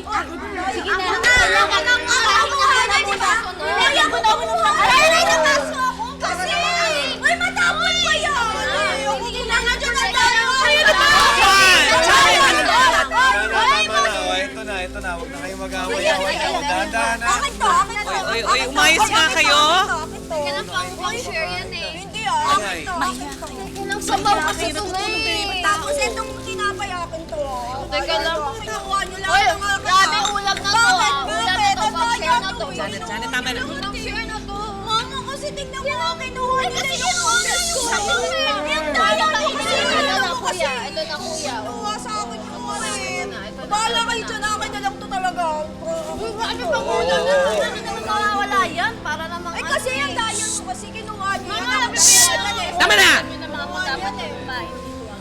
Sige na. Uy, matapon pa yan! Sige na nga dyan na tayo! Ito na. Huwag na kayo mag-away-away. Dahan-dahan na. Akin to! Uy, umayos nga kayo. Teka lang, pang-share yan eh. Hindi ah. Ay. Teka lang, sabaw kasi ito eh. Tapos itong tinapay akin to. Teka lang. Kinukuha nyo lang ang mga grabe, ulam na to. Ulam na to, pang-share na to. Janet, tama na. Pang-share na to. Mama, kasi tingnan mo, kinuha nila yung oras ko. Yung daya ko. Ito na kuya, ito na kuya. Kinuha sa akin yung oras. Bahala kayo dyan, akin na lang to talaga. Ano bang ulam na? Ano naman mawawala yan? Para namang ay kasi yung daya mo kasi kinuha nyo. Tama na!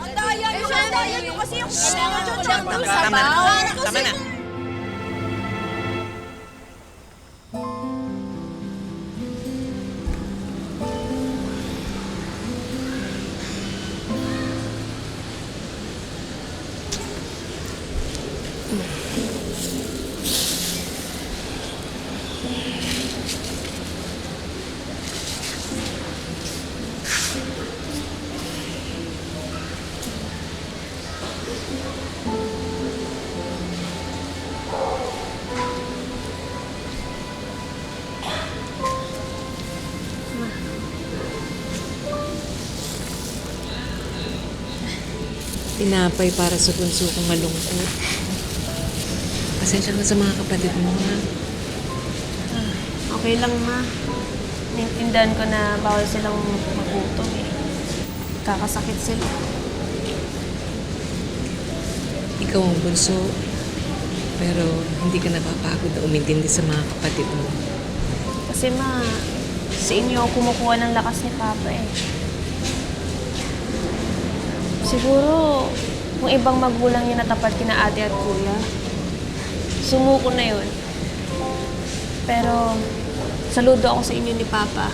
Ang daya nyo kasi yung kinuha nyo. Tama na. Tinapay para sa bunso kong malungkot. Pasensya ka sa mga kapatid mo, ha? Okay lang, ma. Naintindihan ko na bawal silang magutom eh. Kakasakit sila. Ikaw ang bunso, pero hindi ka napapagod na umintindi sa mga kapatid mo. Kasi ma, sa inyo ako kumukuha ng lakas ni Papa eh. Siguro, kung ibang magulang yung natapat kina ate at kuya, sumuko na yun. Pero, saludo ako sa inyo ni Papa.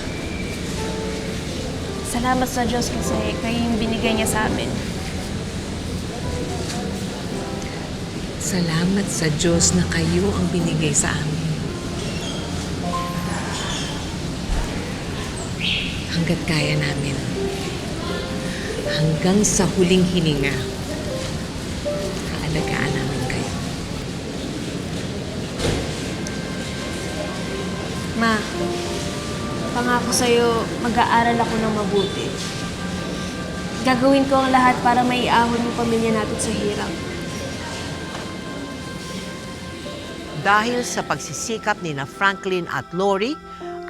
Salamat sa Diyos kasi kayo yung binigay niya sa amin. Salamat sa Diyos na kayo ang binigay sa amin. Hanggat kaya namin. Hanggang sa huling hininga, aalagaan namin kayo. Ma, pangako sa'yo, mag-aaral ako ng mabuti. Gagawin ko ang lahat para maiahon yung pamilya natin sa hirap. Dahil sa pagsisikap ni na Franklin at Lori,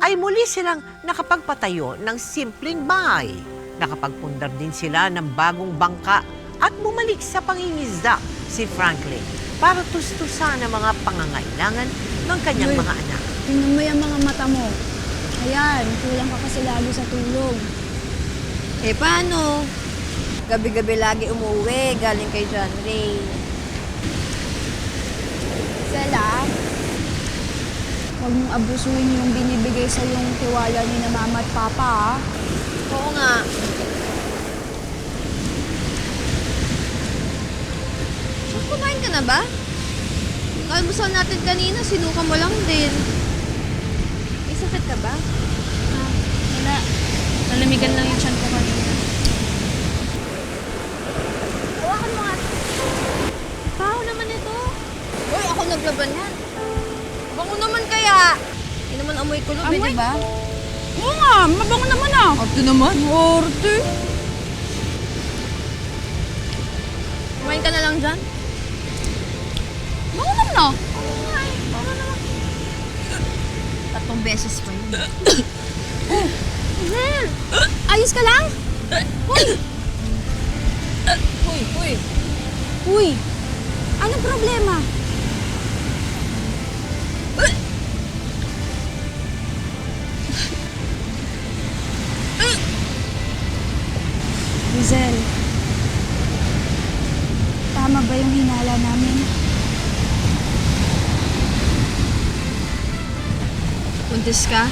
ay muli silang nakapagpatayo ng simpleng bahay. Nakapagpundar din sila ng bagong bangka at bumalik sa pangingisda si Franklin para tustusan ang mga pangangailangan ng kanyang mga anak. Tingnan mo yung mga mata mo. Ayan, kulang ka kasi lagi sa tulog. Eh, paano? Gabi-gabi lagi umuwi, galing kay John Ray. Sela, huwag mong abusuin yung binibigay sa yung tiwala ni na mama at papa, ha? Oo nga. Kumain ka na ba? Kalmusal natin kanina, sinuka mo lang din. May sakit ka ba? Wala. Nalamigan lang yung tiyan ko kanina. Hawakan mo nga. Baho naman ito. Uy, ako naglaban yan. Bango naman kaya. Hindi naman amoy kulog, Amoy? di ba? Oo nga, mabango naman ah. Ate naman. Orte. Kumain ka na lang dyan. Bango naman ah. Tatlong beses pa yun. Ayos ka lang? Uy, anong problema? Rizel, tama ba yung hinala namin? Buntis ka?